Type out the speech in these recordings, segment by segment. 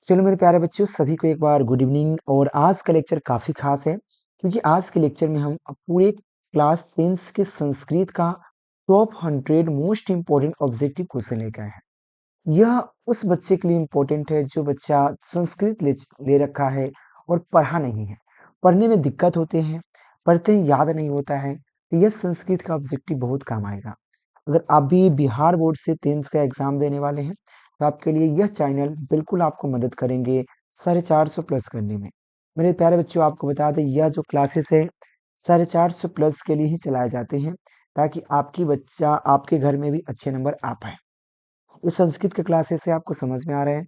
चलो मेरे प्यारे बच्चों, सभी को एक बार गुड इवनिंग। और आज का लेक्चर काफ़ी खास है क्योंकि आज के लेक्चर में हम पूरे क्लास 10th के संस्कृत का top 100 most important objective question लेकर आए हैं। यह उस बच्चे के लिए इम्पोर्टेंट है जो बच्चा संस्कृत ले रखा है और पढ़ा नहीं है, पढ़ने में दिक्कत होते हैं, पढ़ते ही याद नहीं होता है, तो यह संस्कृत का ऑब्जेक्टिव बहुत काम आएगा। अगर आप भी बिहार बोर्ड से 10th का एग्जाम देने वाले हैं तो आपके लिए यह चैनल बिल्कुल आपको मदद करेंगे 450 प्लस करने में। मेरे प्यारे बच्चों, आपको बता दें यह जो क्लासेस है 450 प्लस के लिए ही चलाए जाते हैं ताकि आपकी बच्चा आपके घर में भी अच्छे नंबर आ पाए। ये संस्कृत के क्लासेस है, आपको समझ में आ रहा है?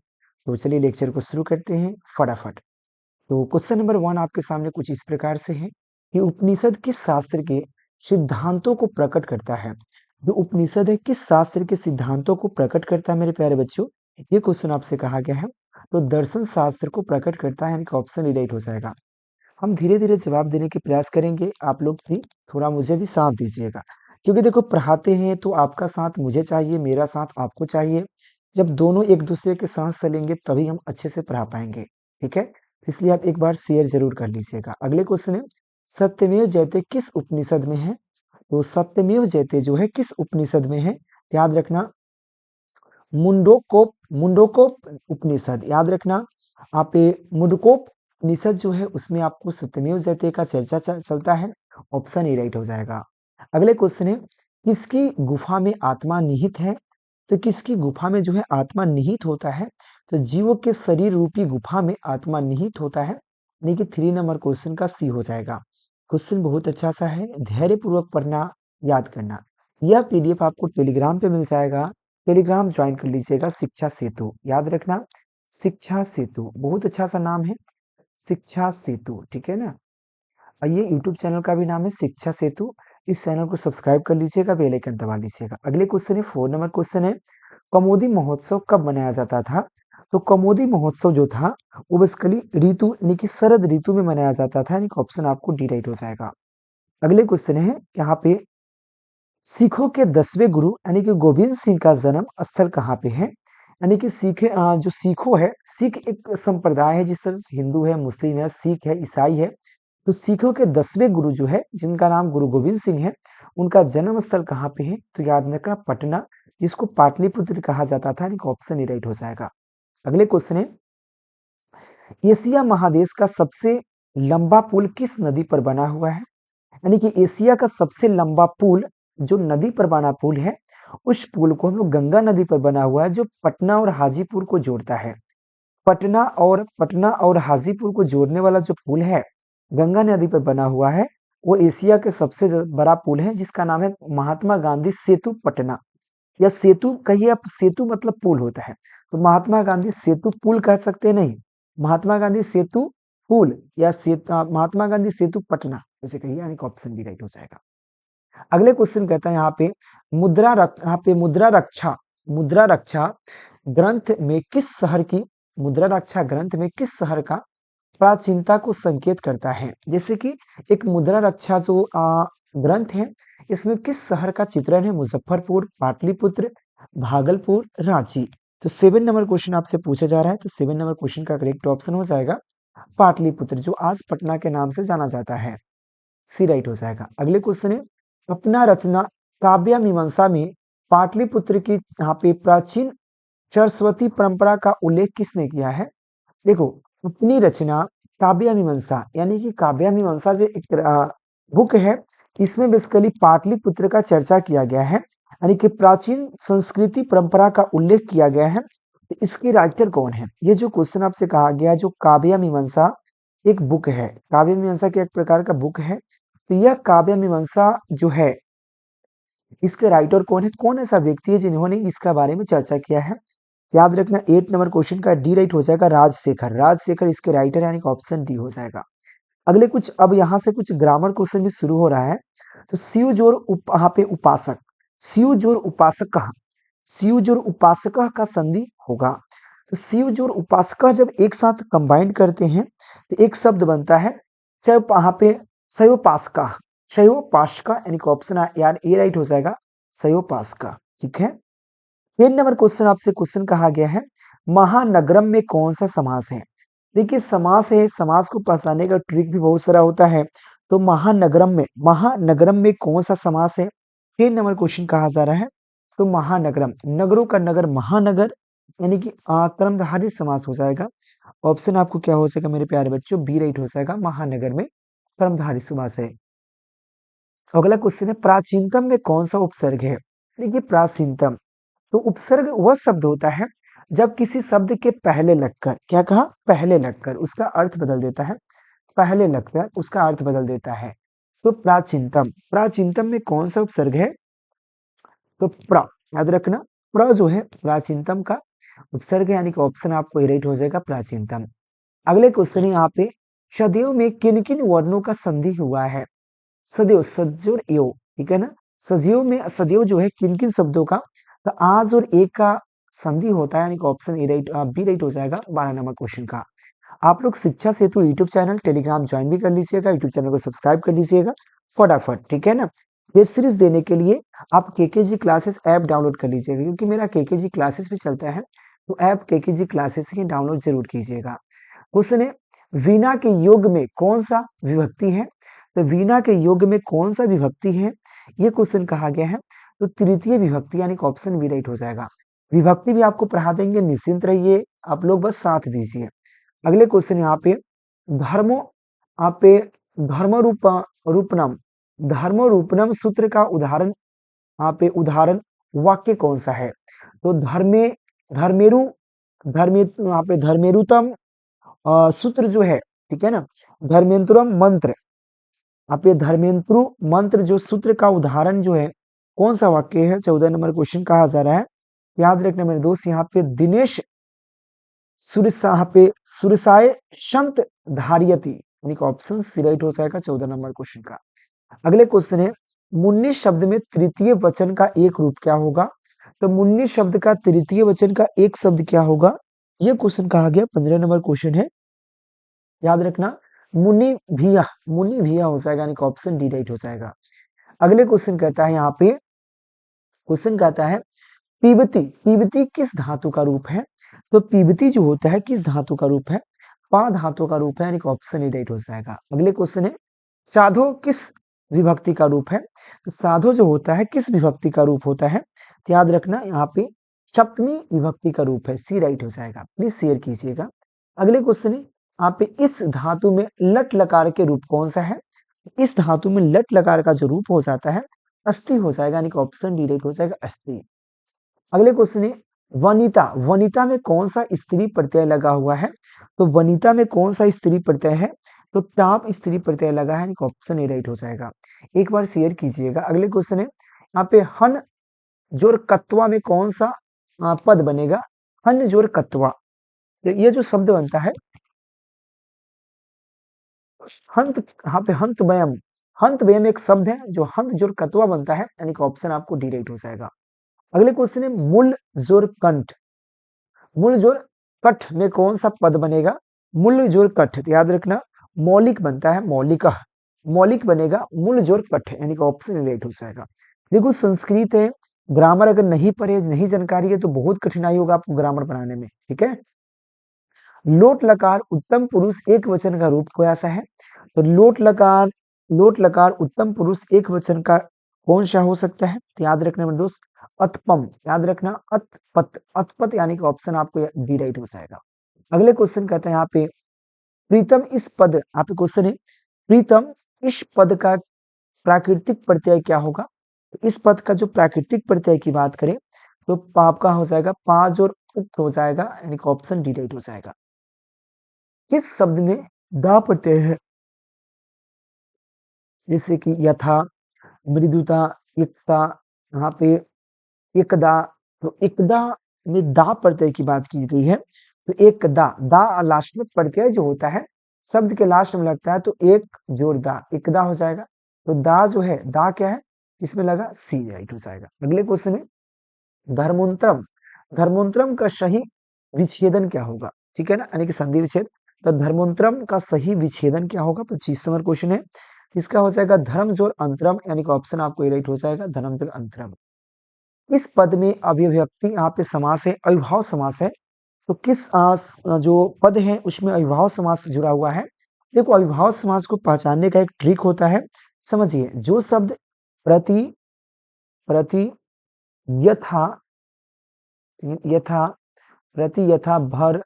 तो चलिए लेक्चर को शुरू करते हैं फटाफट। तो क्वेश्चन नंबर 1 आपके सामने कुछ इस प्रकार से है कि उपनिषद किस शास्त्र के सिद्धांतों को प्रकट करता है? जो उपनिषद है किस शास्त्र के सिद्धांतों को प्रकट करता है मेरे प्यारे बच्चों? ये क्वेश्चन आपसे कहा गया है। तो दर्शन शास्त्र को प्रकट करता है, यानी कि ऑप्शन राइट हो जाएगा। हम धीरे धीरे जवाब देने के प्रयास करेंगे, आप लोग भी थोड़ा मुझे भी साथ दीजिएगा, क्योंकि देखो पढ़ाते हैं तो आपका साथ मुझे चाहिए, मेरा साथ आपको चाहिए। जब दोनों एक दूसरे के साथ चलेंगे तभी हम अच्छे से पढ़ा पाएंगे, ठीक है? इसलिए आप एक बार शेयर जरूर कर लीजिएगा। अगले क्वेश्चन है, सत्यमेव जयते किस उपनिषद में है? तो सत्यमेव जयते जो है किस उपनिषद में है? याद रखना, मुंडोकोप मुंडोकोप उपनिषद, याद रखना। आप ये मुंडकोप उपनिषद जो है उसमें आपको सत्यमेव जयते का चर्चा चलता है। ऑप्शन ए राइट हो जाएगा। अगले क्वेश्चन है, किसकी गुफा में आत्मा निहित है? तो किसकी गुफा में जो है आत्मा निहित होता है? तो जीवों के शरीर रूपी गुफा में आत्मा निहित होता है, यानी कि 3 नंबर क्वेश्चन का सी हो जाएगा। क्वेश्चन बहुत अच्छा सा है, धैर्य पूर्वक पढ़ना, याद करना। यह पीडीएफ आपको टेलीग्राम पे मिल जाएगा, टेलीग्राम ज्वाइन कर लीजिएगा। शिक्षा सेतु, याद रखना, शिक्षा सेतु बहुत अच्छा सा नाम है, शिक्षा सेतु, ठीक है ना? और ये यूट्यूब चैनल का भी नाम है शिक्षा सेतु। इस चैनल को सब्सक्राइब कर लीजिएगा, बेल आइकन दबा लीजिएगा। अगले क्वेश्चन है 4 नंबर क्वेश्चन है, कमोदी महोत्सव कब मनाया जाता था? तो कमोदी महोत्सव जो था वो बेसिकली ऋतु यानी कि शरद ऋतु में मनाया जाता था, यानी कि ऑप्शन आपको डी राइट हो जाएगा। अगले क्वेश्चन है, यहाँ पे सिखों के 10वें गुरु यानी कि गोविंद सिंह का जन्म स्थल कहाँ पे है? यानी कि जो सिखों है, सिख एक संप्रदाय है, जिस तरह से हिंदू है, मुस्लिम है, सिख है, ईसाई है। तो सिखों के 10वें गुरु जो है जिनका नाम गुरु गोविंद सिंह है, उनका जन्म स्थल कहाँ पे है? तो याद रखना पटना, जिसको पाटलिपुत्र कहा जाता था, यानी कि ऑप्शन ही राइट हो जाएगा। अगले क्वेश्चन है, एशिया महादेश का सबसे लंबा पुल किस नदी पर बना हुआ है? यानी कि एशिया का सबसे लंबा पुल जो नदी पर बना पुल है, उस पुल को हम लोग गंगा नदी पर बना हुआ है, जो पटना और हाजीपुर को जोड़ता है। पटना और हाजीपुर को जोड़ने वाला जो पुल है, गंगा नदी पर बना हुआ है, वो एशिया के सबसे बड़ा पुल है, जिसका नाम है महात्मा गांधी सेतु पटना। या सेतु कहिए आप, सेतु मतलब पुल होता है, तो महात्मा गांधी सेतु पुल कह सकते हैं, नहीं, महात्मा गांधी सेतु पुल या महात्मा गांधी सेतु पटना ऐसे कहिए, यानी कि ऑप्शन बी राइट हो जाएगा। अगले क्वेश्चन कहता है यहाँ पे, मुद्रा रक्षा ग्रंथ में किस शहर की मुद्रा रक्षा ग्रंथ में किस शहर का प्राचीनता को संकेत करता है? जैसे कि एक मुद्रा रक्षा जो ग्रंथ है, इसमें किस शहर का चित्रण है? मुजफ्फरपुर, पाटलिपुत्र, भागलपुर, रांची। तो 7 नंबर क्वेश्चन आपसे पूछा जा रहा है, तो 7 नंबर क्वेश्चन का करेक्ट ऑप्शन हो जाएगा पाटलिपुत्र, जो आज पटना के नाम से जाना जाता है। सी राइट हो जाएगा। अगले क्वेश्चन है, अपना रचना काव्य मीमांसा में पाटलिपुत्र की यहाँ पे प्राचीन सरस्वती परंपरा का उल्लेख किसने किया है? देखो, अपनी रचना काव्य मीमांसा, यानी कि काव्य मीमांसा जो एक बुक है, इसमें बेसिकली पाटलिपुत्र का चर्चा किया गया है, यानी कि प्राचीन संस्कृति परंपरा का उल्लेख किया गया है। तो इसकी राइटर कौन है? ये जो क्वेश्चन आपसे कहा गया है, जो काव्य मीमांसा एक बुक है, काव्य मीमांसा के एक प्रकार का बुक है, तो यह काव्य मीमांसा जो है, इसके राइटर कौन है? कौन ऐसा व्यक्ति है जिन्होंने इसका बारे में चर्चा किया है? याद रखना 8 नंबर क्वेश्चन का डी राइट हो जाएगा, राजशेखर इसके राइटर, यानी कि ऑप्शन डी हो जाएगा। अगले कुछ, अब यहाँ से कुछ ग्रामर क्वेश्चन भी शुरू हो रहा है। तो शिव जोर यहाँ पे उपासक, शिव जोर उपासक कहा, शिव जोर उपासक का संधि होगा। तो शिव जोर उपासक जब एक साथ कंबाइंड करते हैं तो एक शब्द बनता है, शैव, यहाँ पे शैवोपासका, शैवोपासका, यानी कि ऑप्शन यार ए राइट हो जाएगा, शैवोपासका, ठीक है। 10 नंबर क्वेश्चन आपसे क्वेश्चन कहा गया है, महानगरम में कौन सा समास है। देखिए समास है, समास को पहचानने का ट्रिक भी बहुत सारा होता है। तो महानगरम में कौन सा समास है, 10 नंबर क्वेश्चन कहा जा रहा है। तो महानगरम, नगरों का नगर महानगर, यानी कि कर्मधारय समास हो जाएगा। ऑप्शन आपको क्या हो जाएगा मेरे प्यारे बच्चों, बी राइट हो जाएगा, महानगर में कर्मधारय समास है। अगला क्वेश्चन है, प्राचीनतम में कौन सा उपसर्ग है। देखिए प्राचीनतम, तो उपसर्ग वह शब्द होता है जब किसी शब्द के पहले लगकर, क्या कहा, पहले लगकर उसका अर्थ बदल देता है, पहले लगकर उसका अर्थ बदल देता है। तो प्राचीनतम, प्राचीनतम में कौन सा उपसर्ग है, तो प्र, याद रखना, प्र जो है प्राचीनतम का उपसर्ग है, यानी कि ऑप्शन आपको राइट हो जाएगा, प्राचीनतम। अगले क्वेश्चन है यहाँ पे, सदैव में किन किन वर्णों का संधि हुआ है। सदैव, सजोर एव, ठीक है ना। सजीव में सदैव जो है किन किन शब्दों का, तो आज और एक का संधि होता है, यानी कि option A right, B right हो जाएगा 12 नंबर क्वेश्चन का। आप लोग Shiksha Setu YouTube channel Telegram join भी कर लीजिएगा, यूट्यूब चैनल को सब्सक्राइब कर लीजिएगा फटाफट, ठीक है ना। ये सीरीज देने के लिए आप केकेजी क्लासेस ऐप डाउनलोड कर लीजिएगा, क्योंकि मेरा केकेजी क्लासेस भी चलता है, तो ऐप केकेजी क्लासेस ही डाउनलोड जरूर कीजिएगा। क्वेश्चन है, वीणा के योग में कौन सा विभक्ति है। तो वीणा के योग में कौन सा विभक्ति है, ये क्वेश्चन कहा गया है। तो तृतीय विभक्ति, यानी कि ऑप्शन बी राइट हो जाएगा। विभक्ति भी आपको पढ़ा देंगे, निश्चिंत रहिए, आप लोग बस साथ दीजिए। अगले क्वेश्चन यहाँ पे, धर्मो, यहाँ पे धर्म रूपनम, धर्म रूपनम सूत्र का उदाहरण, यहाँ पे उदाहरण वाक्य कौन सा है। तो धर्मेरु, यहाँ पे धर्मेरुतम सूत्र जो है, ठीक है ना, धर्मेंद्रम मंत्र, यहाँ पे धर्मेंद्रु मंत्र जो सूत्र का उदाहरण जो है, कौन सा वाक्य है, 14 नंबर क्वेश्चन कहा जा रहा है। याद रखना मेरे दोस्त, यहाँ पे दिनेश पे सुरसाए संत धारियति, यानी कि ऑप्शन सी राइट हो जाएगा 14 नंबर क्वेश्चन का। अगले क्वेश्चन है, मुन्नी शब्द में तृतीय वचन का एक रूप क्या होगा। तो मुन्नी शब्द का तृतीय वचन का एक शब्द क्या होगा, ये क्वेश्चन कहा गया, 15 नंबर क्वेश्चन है। याद रखना, मुनि भिया, मुनि भिया हो जाएगा, यानी कि ऑप्शन डी राइट हो जाएगा। अगले क्वेश्चन कहता है, यहाँ पे क्वेश्चन कहता है, पीबती, पीबती किस धातु का रूप है। तो पीबती जो होता है किस धातु का रूप है, पा धातु का रूप है, यानी कि ऑप्शन ए राइट हो जाएगा। अगले क्वेश्चन है, साधो किस विभक्ति का रूप है। तो साधो जो होता है किस विभक्ति का रूप होता है, तो याद रखना यहाँ पे सप्तमी विभक्ति का रूप है, सी राइट हो जाएगा, प्लीज शेयर कीजिएगा। अगले क्वेश्चन है, यहाँ पे इस धातु में लट लकार के रूप कौन सा है। इस धातु में लट लकार का जो रूप हो जाता है, अस्थि हो जाएगा, यानी कि ऑप्शन डी राइट हो जाएगा, अस्थि। अगले क्वेश्चन है, वनिता, वनिता में कौन सा स्त्री प्रत्यय लगा हुआ है। तो वनिता में कौन सा स्त्री प्रत्यय है, तो टाप स्त्री प्रत्यय लगा है, ऑप्शन ए राइट हो जाएगा। एक बार शेयर कीजिएगा। अगले क्वेश्चन है, यहाँ पे हन जोर कत्वा में कौन सा पद बनेगा। हन जोर कत्वा, तो ये जो शब्द बनता है हंत, यहाँ पे हंत वयम, हंत वयम एक शब्द है जो हंत जोर कत्वा बनता है, यानी कि ऑप्शन आपको डी राइट हो जाएगा। अगले क्वेश्चन है, मूल जोर कंठ, मूल जोर कठ में कौन सा पद बनेगा। मूल जोर कठ, तो याद रखना मौलिक बनता है, मौलिक, मौलिक बनेगा मूल जोर कठ, यानी कि ऑप्शन राइट हो जाएगा। देखो संस्कृत है, ग्रामर अगर नहीं पढ़े, नहीं जानकारी है, तो बहुत कठिनाई होगा आपको ग्रामर बनाने में, ठीक है। लोट लकार उत्तम पुरुष एक वचन का रूप कोई ऐसा है। तो लोट लकार उत्तम पुरुष एक वचन का कौन सा हो सकता है, तो याद रखना मेरे दोस्त अतपम, याद रखना अतपत, अतपत, यानी कि ऑप्शन आपको बी राइट हो जाएगा। अगले क्वेश्चन कहते हैं यहाँ पे, प्रीतम इस पद, यहाँ पे क्वेश्चन है, प्रीतम इस पद का प्राकृतिक प्रत्यय क्या होगा। तो इस पद का जो प्राकृतिक प्रत्यय की बात करें, तो पाप का हो जाएगा, पांच और उक्त हो जाएगा, यानी कि ऑप्शन डी राइट हो जाएगा। किस शब्द में दा प्रत्यय है, जैसे कि यथा, मृदुता, एकता, यहाँ पे एकदा, तो एकदा में दा प्रत्यय की बात की गई है। तो एक दा लास्ट में प्रत्यय जो होता है शब्द के लास्ट में लगता है, तो एक जोड़ दा, एकदा हो जाएगा। तो दा जो है, दा क्या है, इसमें लगा, सी राइट हो जाएगा। अगले क्वेश्चन है, धर्मोन्तरम, धर्मोन्तरम का सही विच्छेदन क्या होगा, ठीक है ना, यानी कि संधि विच्छेद। तो धर्मोन्तरम का सही विच्छेदन क्या होगा, 25 नंबर क्वेश्चन है। इसका हो जाएगा धर्म जोड़ अंतरम, यानी कि ऑप्शन आपको राइट हो जाएगा, धर्म जोड़ अंतरम। किस पद में अव्यव्यक्ति, यहाँ पे समास है, अविभाव समास है, तो किस जो पद है उसमें अविभाव समास जुड़ा हुआ है। देखो अविभाव समास को पहचानने का एक ट्रिक होता है, समझिए। जो शब्द प्रति प्रति यथा यथा प्रति यथा भर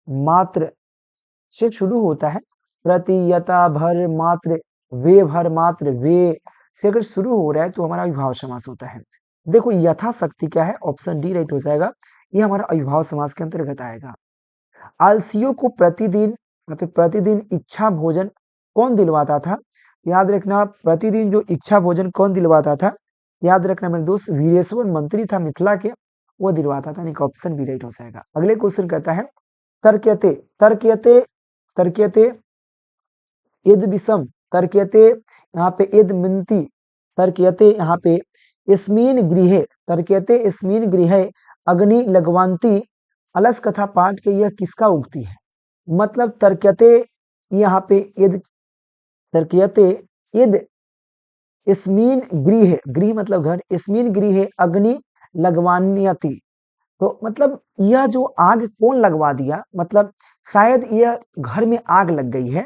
मात्र से शुरू होता है, प्रति यथा भर मात्र वे भर मात्र वे से अगर शुरू हो रहा है तो हमारा अविभाव समास होता है। देखो यथाशक्ति क्या है, ऑप्शन डी राइट हो जाएगा, ये हमारा अविभाव समास के अंतर्गत आएगा। आलसियों को प्रतिदिन, यहाँ पे प्रतिदिन इच्छा भोजन कौन दिलवाता था, याद रखना प्रतिदिन जो इच्छा भोजन कौन दिलवाता था, याद रखना मेरे दोस्त वीरेश्वर मंत्री था मिथिला के, वो दिलवाता था, यानी कि ऑप्शन बी राइट हो जाएगा। अगले क्वेश्चन कहता है तर्कयते तर्कयते तर्कयते इद विषम तर्कयते, यहाँ पे इद मिनती तर्कयते, यहाँ पे इस्मीन गृहे तर्कयते इस्मीन गृहे अग्नि लगवांती अलस कथा पाठ के यह किसका उक्ति है। मतलब तर्कयते, यहाँ पे इद तर्कयते इद इस्मीन गृह, गृह मतलब घर, इस्मीन गृह अग्नि लगवान्यति, तो मतलब यह जो आग कौन लगवा दिया, मतलब शायद यह घर में आग लग गई है।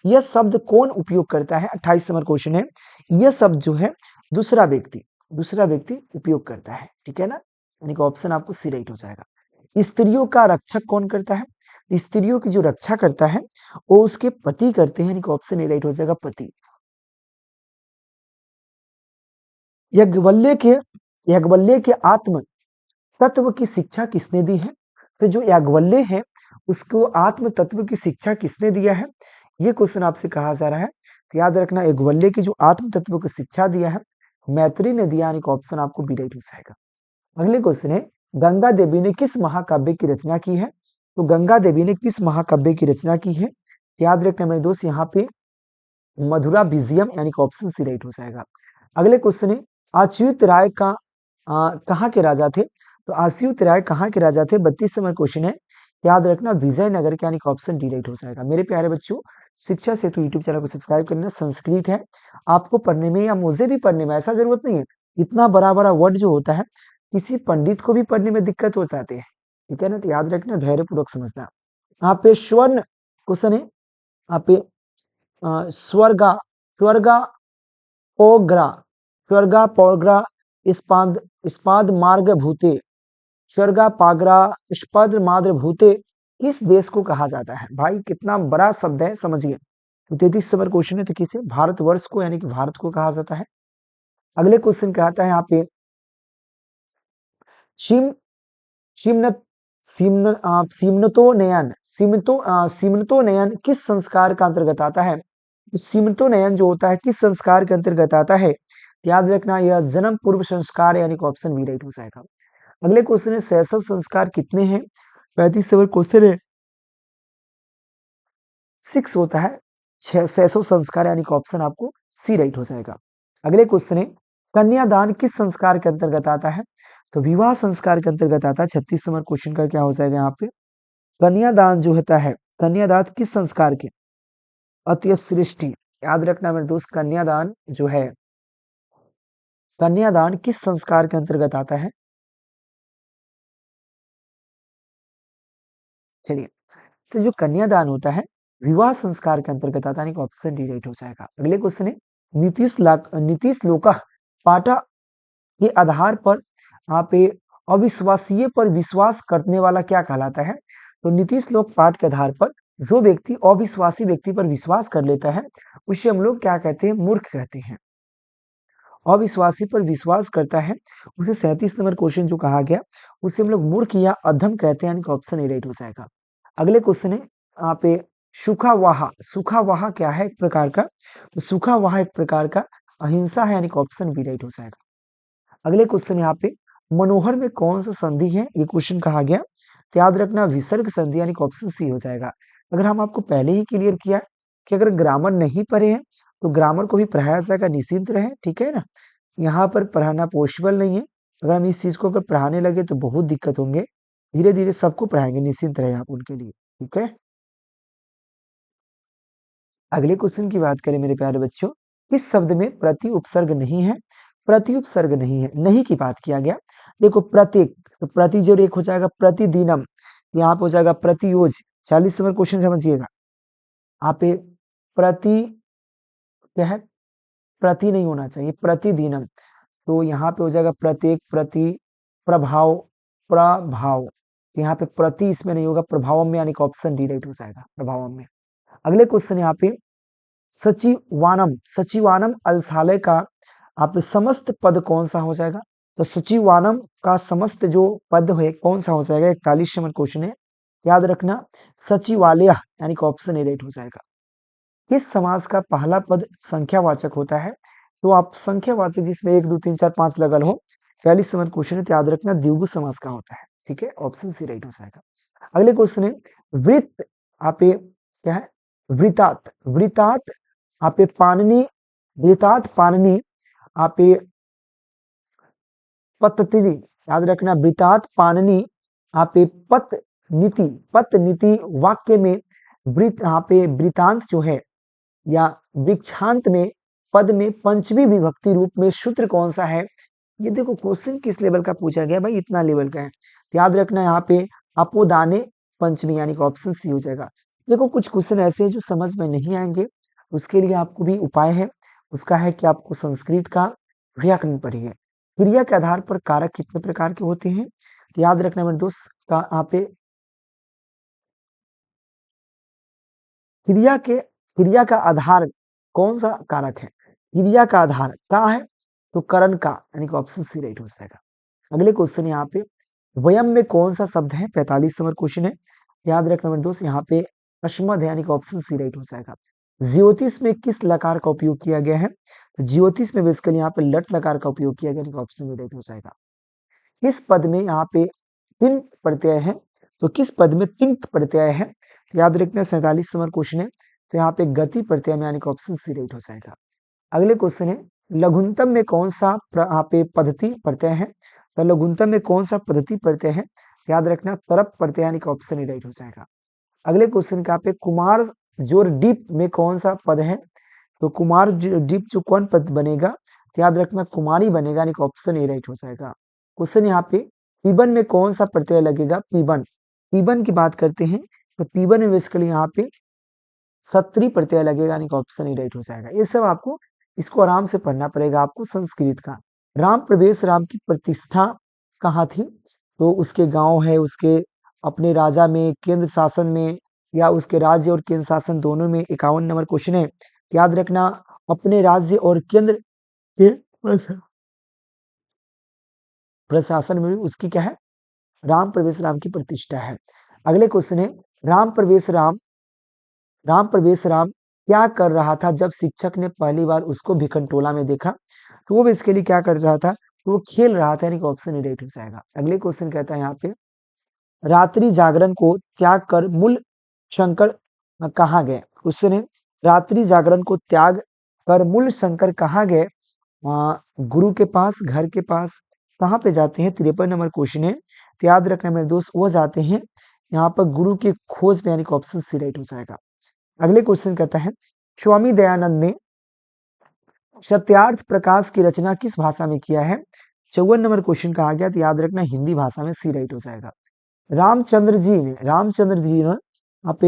यह शब्द कौन उपयोग करता है, 28 नंबर क्वेश्चन है। यह शब्द जो है दूसरा व्यक्ति उपयोग करता है, ठीक है ना, यानी कि ऑप्शन आपको सी राइट हो जाएगा। स्त्रियों का रक्षक कौन करता है, स्त्रियों की जो रक्षा करता है वो उसके पति करते हैं, यानी कि ऑप्शन ए राइट हो जाएगा, पति। याज्ञवल्क्य के आत्म तत्व की शिक्षा किसने दी है, तो जो याज्ञवल्क्य है उसको आत्म तत्व की शिक्षा किसने दिया है, ये क्वेश्चन आपसे कहा जा रहा है। तो याद रखना याज्ञवल्क्य की जो आत्म तत्व की शिक्षा दिया है मैत्री ने दिया, यानी कि ऑप्शन आपको बी राइट हो जाएगा। अगले क्वेश्चन है गंगा देवी ने किस महाकाव्य की रचना की है, तो गंगा देवी ने किस महाकाव्य की रचना की है, याद रखना मेरे दोस्त यहाँ पे मधुरा विजयम, यानी कि ऑप्शन सी राइट हो जाएगा। अगले क्वेश्चन है अच्युत राय का कहाँ के राजा थे, तो अच्युत राय कहाँ के राजा थे, 32 नंबर क्वेश्चन है, याद रखना विजयनगर के, यानी कि ऑप्शन डी राइट हो जाएगा। मेरे प्यारे बच्चों, शिक्षा सेतु यूट्यूब चैनल को सब्सक्राइब करना, संस्कृत है आपको पढ़ने में या मुझे भी पढ़ने में ऐसा जरूरत नहीं है, इतना बड़ा बड़ा वर्ड जो होता है किसी पंडित को भी पढ़ने में दिक्कत हो जाती है, ठीक है ना, तो याद रखना धैर्यपूर्वक समझना। यहाँ पे स्वर्ण क्वेश्चन है, यहाँ पे स्वर्गा स्वर्गा पोग्रा स्वर्गा पोग्रा इस्पाद इस्पाद मार्ग भूते स्वर्गा पागरा इस्पाद मार्ग भूते किस देश को कहा जाता है। भाई कितना बड़ा शब्द है, समझिए। तो 33 नंबर क्वेश्चन है, तो किसे, भारतवर्ष को, यानी कि भारत को कहा जाता है। अगले क्वेश्चन क्या आता है यहाँ पे शिम शिमनत सिमन सिमनतो नयन सिमनतो नयन किस संस्कार का अंतर्गत आता है, सिमनतो नयन जो होता है किस संस्कार के अंतर्गत आता है, याद रखना यह जन्म पूर्व संस्कार, यानी कि ऑप्शन बी राइट हो जाएगा। अगले क्वेश्चन है शैशव संस्कार कितने हैं, 35 नंबर क्वेश्चन है, 6 होता है शैशव संस्कार, यानी कि ऑप्शन आपको सी राइट हो जाएगा। अगले क्वेश्चन है कन्यादान किस संस्कार के अंतर्गत आता है, तो विवाह संस्कार के अंतर्गत आता है। 36 नंबर क्वेश्चन का क्या हो जाएगा यहाँ पे, कन्यादान जो होता है, कन्यादान किस संस्कार के, अत्यसृष्टि, याद रखना मेरे दोस्त कन्यादान जो है, कन्यादान किस संस्कार के अंतर्गत आता है। चलिए, तो जो कन्यादान होता है विवाह संस्कार के अंतर्गत आता है, ऑप्शन डी राइट हो जाएगा। अगले क्वेश्चन है नीतीश लोका पाटा के आधार पर यहाँ पे अविश्वासीय पर विश्वास करने वाला क्या कहलाता है, तो नीतीश लोक पाठ के आधार पर जो व्यक्ति अविश्वासी व्यक्ति पर विश्वास कर लेता है उसे हम लोग क्या कहते हैं, मूर्ख कहते हैं। अविश्वासी पर विश्वास करता है उसे 37 नंबर क्वेश्चन जो कहा गया उसे हम लोग मूर्ख या अधम कहते हैं, यानी कि ऑप्शन ए राइट हो जाएगा। अगले क्वेश्चन है यहाँ पे सूखा वाहा क्या है, एक प्रकार का, तो सूखा वाहा एक प्रकार का अहिंसा है, यानी कि ऑप्शन बी राइट हो जाएगा। अगले क्वेश्चन यहाँ पे मनोहर में कौन सा संधि है, ये क्वेश्चन कहा गया, तो याद रखना विसर्ग संधि, यानी कि ऑप्शन सी हो जाएगा। अगर हम आपको पहले ही क्लियर किया कि अगर ग्रामर नहीं पढ़े हैं तो ग्रामर को भी पढ़ाया जाएगा, निश्चिंत रहे, ठीक है ना, यहाँ पर पढ़ाना पॉसिबल नहीं है। अगर हम इस चीज को अगर पढ़ाने लगे तो बहुत दिक्कत होंगे, धीरे धीरे सबको पढ़ाएंगे, निश्चिंत रहे आप उनके लिए, ठीक है। अगले क्वेश्चन की बात करें मेरे प्यारे बच्चों, किस शब्द में प्रति उपसर्ग नहीं है, प्रत्युपसर्ग नहीं है, नहीं की बात किया गया। देखो प्रत्येक, तो प्रति जोड़ एक हो जाएगा प्रतिदिनम, यहाँ पे हो जाएगा प्रतियोज। 40 नंबर क्वेश्चन समझिएगा, आप पे प्रति क्या है, प्रति नहीं होना चाहिए, प्रतिदिनम। तो यहाँ पे हो जाएगा प्रत्येक, प्रति, प्रभाव, प्रभाव। तो यहाँ पे प्रति इसमें नहीं होगा, प्रभावम में, यानी कि ऑप्शन डी राइट हो जाएगा, प्रभावम में। अगले क्वेश्चन यहाँ पे सचिवानम, सचिवानम अल्सालय का आप समस्त पद कौन सा हो जाएगा? तो सचिवानम का समस्त जो पद है कौन सा हो जाएगा? 41 नंबर क्वेश्चन है, याद रखना सचिवालय, यानी कि ऑप्शन ए राइट हो जाएगा। किस समास का पहला पद संख्यावाचक होता है? तो आप संख्यावाचक जिसमें 1 2 3 4 5 लगल हो, 41 नंबर क्वेश्चन है, तो याद रखना द्विगु समास का होता है। ठीक है, ऑप्शन सी राइट हो जाएगा। अगले क्वेश्चन है वृत्त, आप ये क्या है, वृतात, वृतात आप ये पाणिनि, वृतात पाणिनि आप ये पततिनि, याद रखना वृतात पाणिनि आप ये पत नीति, पत नीति वाक्य में वृत्त, यहाँ पे वृतांत जो है या वृक्षांत में पद में पंचमी विभक्ति रूप में सूत्र कौन सा है? ये देखो क्वेश्चन किस लेवल का पूछा गया भाई, इतना लेवल का है। तो याद रखना यहाँ पे अपोदाने पंचमी, यानी कि ऑप्शन सी हो जाएगा। देखो कुछ क्वेश्चन ऐसे हैं जो समझ में नहीं आएंगे, उसके लिए आपको भी उपाय है, उसका है कि आपको संस्कृत का व्याकरण पढ़िए। क्रिया के आधार पर कारक कितने प्रकार के होते हैं? तो याद रखना मेरे दोस्त का यहाँ पे क्रिया का आधार कौन सा कारक है? क्रिया का आधार क्या है? तो करण का, यानी कि ऑप्शन सी राइट हो जाएगा। अगले क्वेश्चन यहाँ पे वयम में कौन सा शब्द है? 45 नंबर क्वेश्चन है, याद रखना मेरे दोस्त यहाँ पे अश्मद है, यानी कि ऑप्शन सी राइट हो जाएगा। ज्योतिष में किस लकार का उपयोग किया गया है? तो ज्योतिष में बेसिकली यहाँ पे लट लकार का उपयोग किया गया, यानी कि ऑप्शन राइट हो जाएगा। किस पद में यहाँ पे तिंत प्रत्यय है? तो किस पद में तिंत प्रत्यय है? तो याद रखना 47 नंबर क्वेश्चन है, तो यहाँ पे गति प्रत्यय में, यानी कि ऑप्शन सी राइट हो जाएगा। अगले क्वेश्चन है लघुनतम में कौन सा यहाँ पे पद्धति प्रत्यय है? तो लघुनतम में कौन सा पद्धति प्रत्यय है? याद रखना तरप प्रत्यय, यानी कि ऑप्शन ए राइट हो जाएगा। अगले क्वेश्चन का पे कुमार जोर डीप में कौन सा पद है? तो कुमार डीप जो कौन पद बनेगा? तो याद रखना कुमारी बनेगा, यानी कि ऑप्शन ए राइट हो जाएगा। क्वेश्चन यहाँ पे पीबन में कौन सा प्रत्यय लगेगा? पीबन, पीबन की बात करते हैं तो पीबन में बेसिकली यहाँ पे सत्री प्रत्यय लगेगा, यानी कि ऑप्शन ए राइट हो जाएगा। ये सब आपको इसको आराम से पढ़ना पड़ेगा आपको संस्कृत का। राम प्रवेश राम की प्रतिष्ठा कहाँ थी? तो उसके गांव है, उसके अपने राजा में, केंद्र शासन में, या उसके राज्य और केंद्र शासन दोनों में। 51 नंबर क्वेश्चन है, याद रखना अपने राज्य और केंद्र के प्रशासन में भी उसकी क्या है? राम प्रवेश राम की प्रतिष्ठा है। अगले क्वेश्चन है राम प्रवेश राम क्या कर रहा था जब शिक्षक ने पहली बार उसको भिखनटोला में देखा? तो वो बेसिकली क्या कर रहा था? तो वो खेल रहा था, यानी कि ऑप्शन ए राइट हो जाएगा। अगले क्वेश्चन कहता है यहाँ पे रात्रि जागरण को त्याग कर मूल शंकर कहाँ गए? क्वेश्चन है रात्रि जागरण को त्याग कर मूल शंकर कहाँ गए? गुरु के पास, घर के पास, कहाँ पे जाते हैं? 53 नंबर क्वेश्चन है, तो याद रखना मेरे दोस्त वो जाते हैं यहाँ पर गुरु की खोज में, यानी कि ऑप्शन सी राइट हो जाएगा। अगले क्वेश्चन कहता है स्वामी दयानंद ने सत्यार्थ प्रकाश की रचना किस भाषा में किया है? 54 नंबर क्वेश्चन कहा गया, तो याद रखना हिंदी भाषा में, सी राइट हो जाएगा। रामचंद्र जी ने आप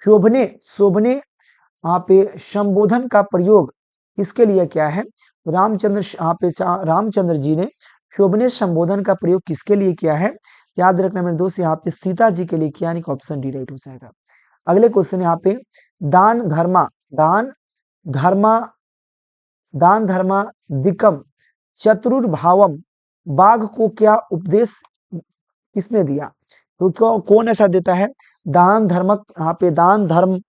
शोभने शोभने यहाँ पे संबोधन का प्रयोग किसके लिए किया है? रामचंद्र जी ने शोभने संबोधन का प्रयोग किसके लिए किया है? याद रखना मेरे दोस्त यहाँ पे सीता जी के लिए किया, यानी कि ऑप्शन डी राइट हो जाएगा। अगले क्वेश्चन यहाँ पे दान धर्मा दान धर्मा दान धर्मा दिकम चतुर्भावम बाघ को क्या उपदेश किसने दिया? तो क्यों कौन ऐसा देता है? दान धर्मक, यहाँ पे दान धर्म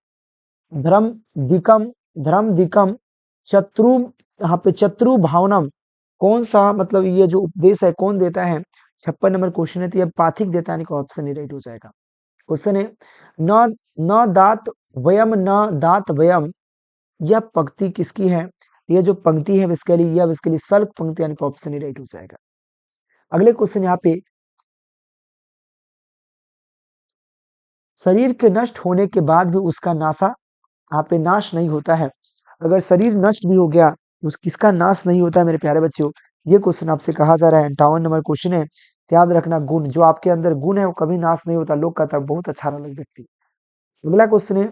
धर्म दिकम धर्म दिकम शत्रु, यहाँ पे शत्रु भावनम, कौन सा मतलब ये जो उपदेश है कौन देता है? 56 नंबर क्वेश्चन है, तो ये पाथिक देता है, यानी कि ऑप्शन ए राइट हो जाएगा। क्वेश्चन है न न दात वयम न दात वयम, यह पंक्ति किसकी है? ये जो पंक्ति है इसके लिए सल्क पंक्ति, यानी कि ऑप्शन ए राइट हो जाएगा। अगले क्वेश्चन यहाँ पे शरीर के नष्ट होने के बाद भी उसका नाशा यहाँ पे नाश नहीं होता है। अगर शरीर नष्ट भी हो गया, उस किसका नाश नहीं होता है मेरे प्यारे बच्चों? ये क्वेश्चन आपसे कहा जा रहा है। 58 नंबर क्वेश्चन है, याद रखना गुण, जो आपके अंदर गुण है वो कभी नाश नहीं होता। लोग कहता है बहुत अच्छा लग व्यक्ति। अगला क्वेश्चन है,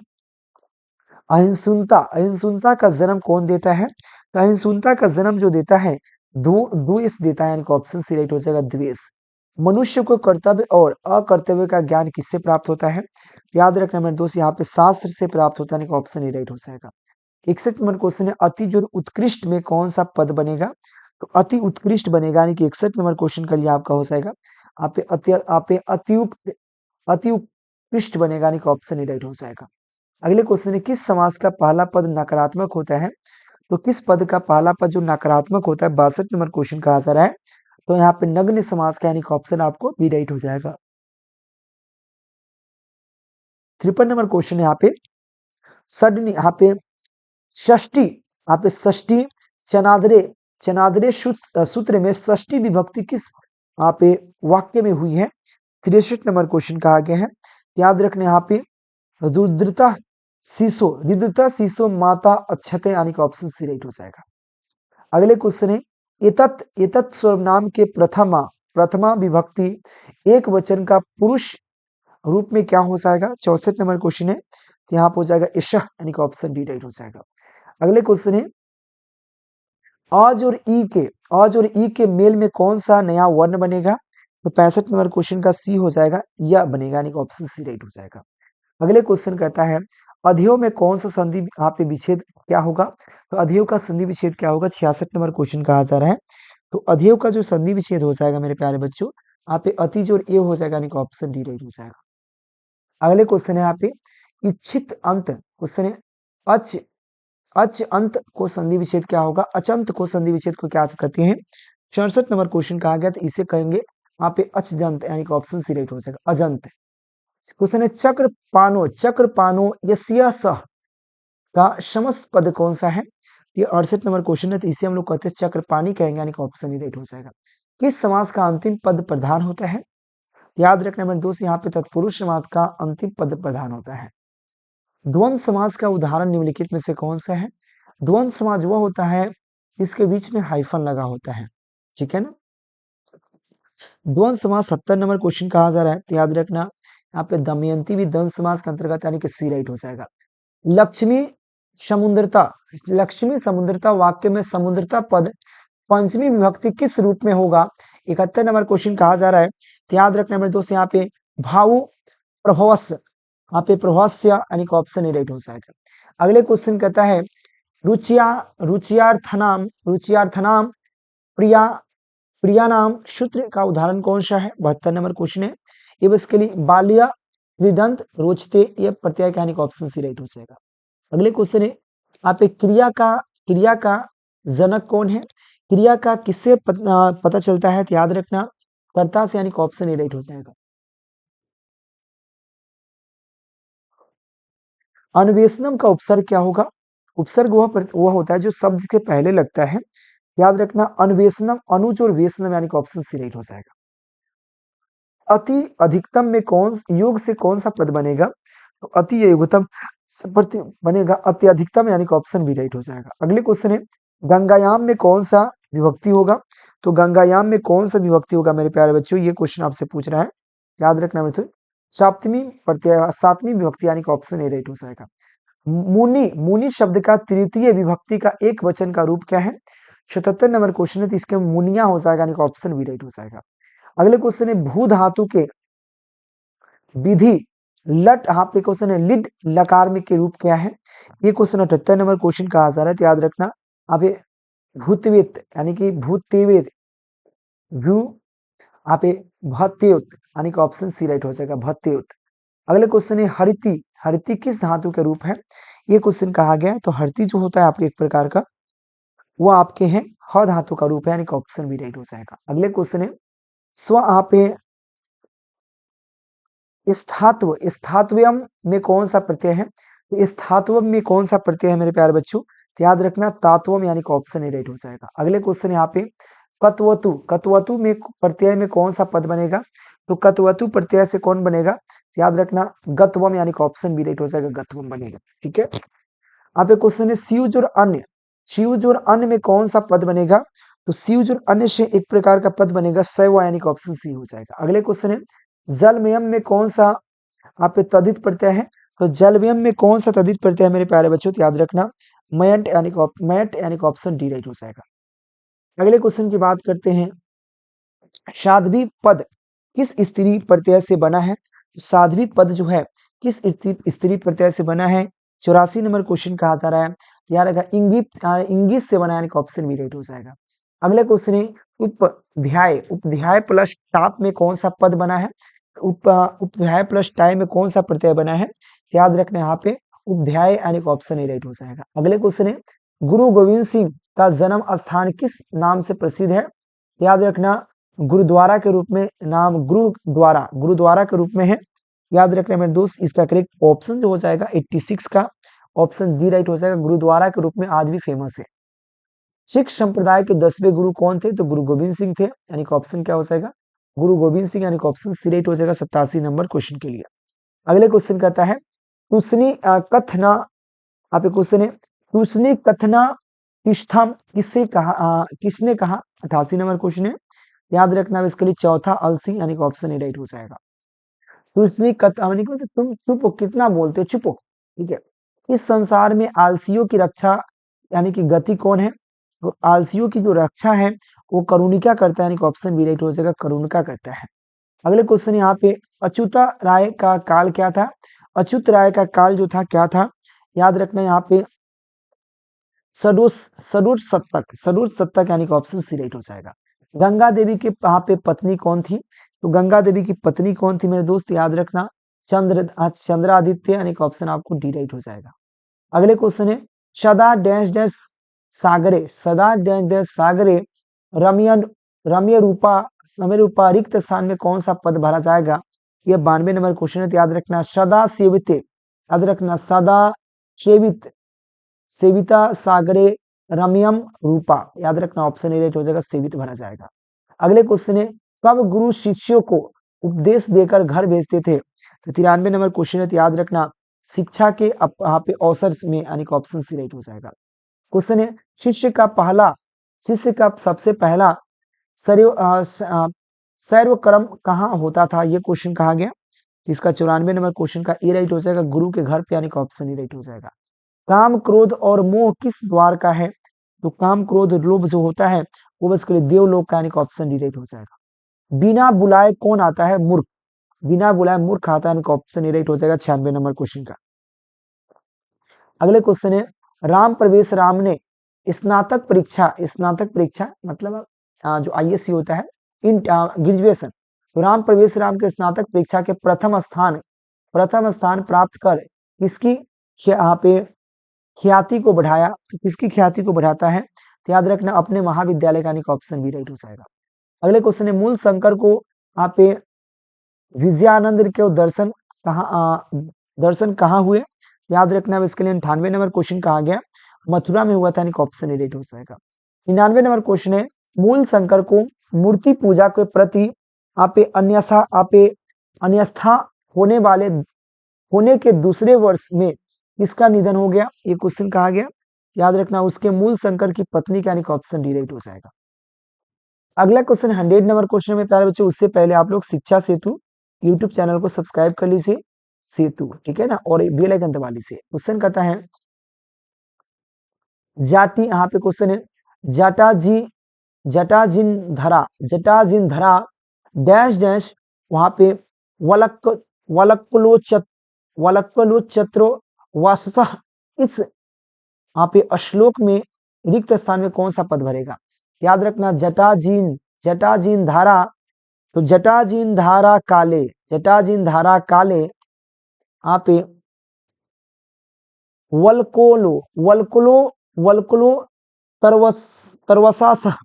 अहिंसुता, अहिंसुता का जन्म कौन देता है? तो अहिंसुता का जन्म जो देता है द्वेष देता है, यानी कि ऑप्शन सी राइट हो जाएगा, द्वेष। मनुष्य को कर्तव्य और अकर्तव्य का ज्ञान किससे प्राप्त होता है? याद रखना नंबर 2 यहाँ पे शास्त्र से प्राप्त होता है, यानी कि ऑप्शन ए राइट हो जाएगा। 61 नंबर क्वेश्चन है, अति जो उत्कृष्ट में कौन सा पद बनेगा? तो अति उत्कृष्ट बनेगा, यानी कि 61 नंबर क्वेश्चन का लिए आपका हो जाएगा आप पे अति उत्कृष्ट बनेगा, यानी कि ऑप्शन ए राइट हो जाएगा। अगले क्वेश्चन है, किस समास का पहला पद नकारात्मक होता है? तो किस पद का पहला पद जो नकारात्मक होता है, 62 नंबर क्वेश्चन कहा जा रहा है। तो यहाँ पे नग्न समास का, यानी कि ऑप्शन आपको बी राइट हो जाएगा। 53 नंबर क्वेश्चन है यहाँ पे सडनी, यहाँ पे षष्ठी, यहाँ पे षष्ठी चनादरे, चनादरे सूत्र में षष्ठी विभक्ति किस यहाँ पे वाक्य में हुई है? 63 नंबर क्वेश्चन कहा गया है। याद रखने यहाँ पे रुद्रता शीशो माता अक्षते, यानी कि ऑप्शन सी राइट हो जाएगा। अगले क्वेश्चन है, एतत् एतत् सर्वनाम के प्रथमा विभक्ति एक वचन का पुरुष रूप में क्या हो जाएगा? 64 नंबर क्वेश्चन है, तो यहाँ पे हो जाएगा ईशः, यानी कि ऑप्शन डी राइट हो जाएगा। अगले क्वेश्चन है, आज और ई के मेल में कौन सा नया वर्ण बनेगा? तो 65 नंबर क्वेश्चन का सी हो जाएगा, या बनेगा, यानी कि ऑप्शन सी राइट हो जाएगा। अगले क्वेश्चन कहता है, अध्यय में कौन सा संधि यहाँ पे विच्छेद क्या होगा? तो अध्यय का संधि विच्छेद क्या होगा? 66 नंबर क्वेश्चन कहा जा रहा है। तो अध्यय का जो संधि विच्छेद हो जाएगा मेरे प्यारे बच्चों, यहाँ पे अतिज और ए हो जाएगा, यानी कि ऑप्शन डी राइट हो जाएगा। अगले क्वेश्चन है यहाँ पे इच्छित अंत, क्वेश्चन है अच अच अंत को संधि विच्छेद क्या होगा? अचंत को संधि विच्छेद को क्या कहते हैं? 64 नंबर क्वेश्चन कहा गया, तो इसे कहेंगे यहाँ पे अचजंत, यानी कि ऑप्शन सी राइट हो जाएगा, अजंत। क्वेश्चन है चक्रपानो यस्य सह का समस्त पद कौन सा है? ये 68 नंबर क्वेश्चन है, तो इसे हम लोग कहते हैं चक्रपाणी कहेंगे, यानी कि ऑप्शन ही राइट हो जाएगा। किस समास का अंतिम पद प्रधान होता है? याद रखना नंबर 2 यहाँ पे तत्पुरुष समास का अंतिम पद प्रधान होता है। द्वंद्व समास का उदाहरण निम्नलिखित में से कौन सा है? द्वंद्व समास वह होता है इसके बीच में हाइफन लगा होता है, ठीक है ना। द्वंद्व समास 70 नंबर क्वेश्चन कहा जा रहा है, तो याद रखना यहाँ पे दमयंती भी द्वंद्व समास के अंतर्गत, यानी कि सी राइट हो जाएगा। लक्ष्मी लक्ष्मी समुद्रता वाक्य में समुद्रता पद पंचमी विभक्ति किस रूप में होगा? 71 नंबर क्वेश्चन कहा जा रहा है, तो याद रखना नंबर 2 यहाँ पे भावु प्रभवस्य, यहाँ पे प्रभवस्य, यानी कि ऑप्शन ए राइट हो जाएगा। अगले क्वेश्चन कहता है, रुचियार्थनाम प्रिया प्रिया नाम सूत्र का उदाहरण कौन सा है? 72 नंबर क्वेश्चन है। ये बस के लिए बालिया त्रिदंत रोचते, ये प्रत्यय का, यानी कि ऑप्शन सी राइट हो जाएगा। अगले क्वेश्चन है, आप एक क्रिया का जनक कौन है? क्रिया का किससे पता चलता है? तो याद रखना कर्ता से, यानी कि ऑप्शन ए राइट हो जाएगा। अन्वेषणम का उपसर्ग क्या होगा? उपसर्ग वह होता है जो शब्द के पहले लगता है। याद रखना अन्वेषणम, अनुज और वेषणम, यानी कि ऑप्शन सी राइट हो जाएगा। अति अधिकतम में योग से कौन सा पद बनेगा? तो अति योगतम प्रति बनेगा अति अधिकतम, यानी कि ऑप्शन बी राइट हो जाएगा। अगले क्वेश्चन है, गंगायाम में कौन सा विभक्ति होगा? तो गंगायाम में कौन सा विभक्ति होगा मेरे प्यारे बच्चों? ये क्वेश्चन आपसे पूछ रहा है, याद रखना बच्चों। सातवीं विभक्ति, यानी कि ऑप्शन ए राइट हो जाएगा। मुनि शब्द का तृतीय विभक्ति का एक वचन का रूप क्या है? 77 नंबर क्वेश्चन है, तो इसके मुनिया हो जाएगा, यानी कि ऑप्शन बी राइट हो जाएगा। अगले क्वेश्चन है, भू धातु के विधि लट, यहाँ पे क्वेश्चन है लिड लकार में के रूप क्या है? ये क्वेश्चन 78 नंबर क्वेश्चन कहा जा रहा है, तो याद रखना यहाँ पे भूतवेत, यानी कि भूतेवेद, भू यहाँ पे भत्युत, यानी कि ऑप्शन सी राइट हो जाएगा, भत्युत। अगले क्वेश्चन है, हरिति, हरिति किस धातु के रूप है? ये क्वेश्चन कहा गया है, तो हरिति जो होता है आपके एक प्रकार का, वो आपके हैं ह धातु का रूप है, यानी कि ऑप्शन बी राइट हो जाएगा। अगले क्वेश्चन है, स्व यहाँ पे स्थात्वयम में कौन सा प्रत्यय है? तो स्थात्वम में कौन सा प्रत्यय है मेरे प्यारे बच्चों? तो याद रखना तात्वम, यानी कि ऑप्शन ए राइट हो जाएगा। अगले क्वेश्चन यहाँ पे कत्वतु, कत्वतु में प्रत्यय में कौन सा पद बनेगा? तो कत्वतु प्रत्यय से कौन बनेगा? तो याद रखना गत्वम, यानी कि ऑप्शन बी राइट हो जाएगा, गत्वम बनेगा, ठीक है। यहाँ पे क्वेश्चन है, शिवज और अन्य में कौन सा पद बनेगा? तो शिव जो अन्य से एक प्रकार का पद बनेगा शैव, यानी कि ऑप्शन सी हो जाएगा। अगले क्वेश्चन है जलमयम में कौन सा आप पे तद्धित प्रत्यय है? तो जलमयम में कौन सा तद्धित प्रत्यय है मेरे प्यारे बच्चों? तो याद रखना मयंट, मयंट यानी कि ऑप्शन डी राइट हो जाएगा। अगले क्वेश्चन की बात करते हैं, साध्वी पद किस स्त्री प्रत्यय से बना है? तो साध्वी पद जो है किस स्त्री प्रत्यय से बना है? 84 नंबर क्वेश्चन कहा जा रहा है। तो याद रखा इंगित, इंगित से बना, यानी कि ऑप्शन बी राइट हो जाएगा। अगले क्वेश्चन है उपध्याय, उपध्याय प्लस टाप में कौन सा पद बना है? उपध्याय प्लस टाई में कौन सा प्रत्यय बना है? याद रखना यहाँ पे उपध्याय, यानी कि ऑप्शन ए राइट हो जाएगा। अगले क्वेश्चन है गुरु गोविंद सिंह का जन्म स्थान किस नाम से प्रसिद्ध है? याद रखना गुरुद्वारा के रूप में, नाम गुरुद्वारा, गुरुद्वारा के रूप में है। याद रखना मेरे दोस्त, इसका करेक्ट ऑप्शन जो हो जाएगा 86 का ऑप्शन डी राइट हो जाएगा। गुरुद्वारा के रूप में आज भी फेमस है। सिख संप्रदाय के 10वें गुरु कौन थे? तो गुरु गोविंद सिंह थे, यानी कि ऑप्शन क्या हो जाएगा? गुरु गोविंद सिंह, यानी कि ऑप्शन सी राइट हो जाएगा 87 नंबर क्वेश्चन के लिए। अगले क्वेश्चन कहता है तुसनी कथना, आप क्वेश्चन है तुसनी कथना इष्टम किससे कहा, किसने कहा? 88 नंबर क्वेश्चन है। याद रखना इसके लिए चौथा अलसी, यानी कि ऑप्शन ए राइट हो जाएगा। तुसनी कथना यानी कि तुम चुप हो, कितना बोलते हो, चुप हो, ठीक है। इस संसार में आलसियों की रक्षा यानी कि गति कौन है? तो आलसियों की जो रक्षा है वो करुणिका करता है, यानी कि ऑप्शन बी राइट हो जाएगा, करुणिका करता है। अगले क्वेश्चन यहाँ पे अच्युता राय का काल क्या था? अच्युत राय का काल जो था क्या था? याद रखना यहाँ पे षडोर सप्तक, यानी कि ऑप्शन सी राइट हो जाएगा। गंगा देवी के यहाँ पे पत्नी कौन थी? तो गंगा देवी की पत्नी कौन थी मेरे दोस्त? याद रखना चंद्रादित्य, यानी कि ऑप्शन आपको डी राइट हो जाएगा। अगले क्वेश्चन है सदा डैश डैश सागरे, सदा डैश डैश सागरे रम्य रम्य रूपा, समय रूपा रिक्त स्थान में कौन सा पद भरा जाएगा? यह 92 नंबर क्वेश्चन है। तो याद रखना सदा सेवित, याद रखना सदा सेवित, सेविता सागरे रम्यम रूपा, याद रखना ऑप्शन ए राइट हो जाएगा, सेवित भरा जाएगा। अगले क्वेश्चन है कब गुरु शिष्यों को उपदेश देकर घर भेजते थे? तो 93 नंबर क्वेश्चन है। तो याद रखना शिक्षा के यहाँ पे अवसर में, यानी कि ऑप्शन सी राइट हो जाएगा। क्वेश्चन है शिष्य का सबसे पहला सर्व कर्म कहाँ होता था? ये क्वेश्चन कहा गया। इसका 94 नंबर क्वेश्चन का ए राइट हो जाएगा, गुरु के घर पे, यानी कि ऑप्शन ए राइट हो जाएगा। काम क्रोध और मोह किस द्वार का है? तो काम क्रोध लोभ जो होता है वो बस के लिए देवलोक का, यानी कि ऑप्शन डी राइट हो जाएगा। बिना बुलाए कौन आता है? मूर्ख, बिना बुलाए मूर्ख आता है, यानी कि ऑप्शन ए राइट हो जाएगा 96 नंबर क्वेश्चन का। अगले क्वेश्चन है राम प्रवेश राम ने स्नातक परीक्षा, स्नातक परीक्षा मतलब जो आईएससी होता है इन ग्रेजुएशन, तो राम प्रवेश राम के स्नातक परीक्षा के प्रथम स्थान प्राप्त कर किसकी यहाँ पे ख्याति को बढ़ाया? तो किसकी ख्याति को बढ़ाता है? तो याद रखना अपने महाविद्यालय का, यानी कि ऑप्शन बी राइट हो जाएगा। अगले क्वेश्चन है मूल शंकर को यहाँ पे विजयानंद के दर्शन कहाँ हुए? याद रखना इसके लिए 98 नंबर क्वेश्चन कहा गया, मथुरा में हुआ था, यानी कि ऑप्शन ए राइट हो जाएगा। 99 नंबर क्वेश्चन है मूल शंकर को मूर्ति पूजा के प्रति अन्यथा होने के दूसरे वर्ष में किसका निधन हो गया? ये क्वेश्चन कहा गया। याद रखना उसके मूल शंकर की पत्नी का, यानी कि ऑप्शन डी राइट हो जाएगा। अगला क्वेश्चन 100 नंबर क्वेश्चन में प्यारे बच्चों, उससे पहले आप लोग शिक्षा सेतु यूट्यूब चैनल को सब्सक्राइब कर लीजिए, सेतु, ठीक है ना, और बेल आइकन दबा लीजिए। क्वेश्चन कहता है जाति, यहाँ पे क्वेश्चन है जटाजिन धरा डैश डैश वहां पे वलक वलक्लोचत्रो वासः, इस यहाँ पे श्लोक में रिक्त स्थान में कौन सा पद भरेगा? याद रखना जटाजीन धारा, तो जटाजीन धारा काले यहाँ पे वल्कुलो तरवसा सह,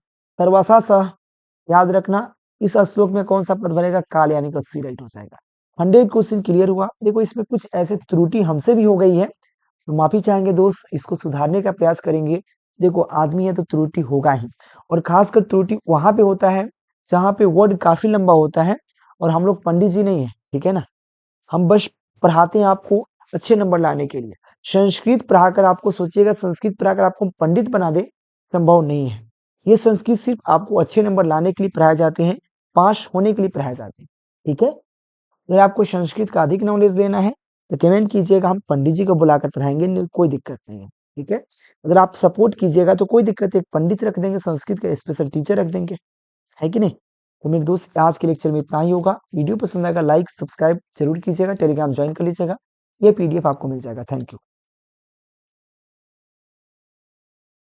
याद रखना इस श्लोक में कौन सा पद भरेगा? काल, यानी कि सी राइट हो जाएगा। 100 क्वेश्चन क्लियर हुआ। देखो इसमें कुछ ऐसे त्रुटि हमसे भी हो गई है, तो माफी चाहेंगे दोस्त, इसको सुधारने का प्रयास करेंगे। देखो आदमी है तो त्रुटि होगा ही, और खासकर त्रुटि वहां पे होता है जहाँ पे वर्ड काफी लंबा होता है, और हम लोग पंडित जी नहीं है, ठीक है ना, हम बस पढ़ाते हैं आपको अच्छे नंबर लाने के लिए। संस्कृत पढ़ाकर आपको, सोचिएगा संस्कृत पढ़ाकर आपको पंडित बना दे, संभव नहीं है। ये संस्कृत सिर्फ आपको अच्छे नंबर लाने के लिए पढ़ाए जाते हैं, पास होने के लिए पढ़ाए जाते हैं। ठीक है, अगर आपको संस्कृत का अधिक नॉलेज लेना है तो कमेंट कीजिएगा, हम पंडित जी को बुलाकर पढ़ाएंगे, कोई दिक्कत नहीं है। ठीक है, अगर आप सपोर्ट कीजिएगा तो कोई दिक्कत है, एक पंडित रख देंगे, संस्कृत का स्पेशल टीचर रख देंगे, है कि नहीं। तो मेरे दोस्त आज के लेक्चर में इतना ही होगा। वीडियो पसंद आएगा लाइक सब्सक्राइब जरूर कीजिएगा, टेलीग्राम ज्वाइन कर लीजिएगा, ये पीडीएफ आपको मिल जाएगा। Thank you.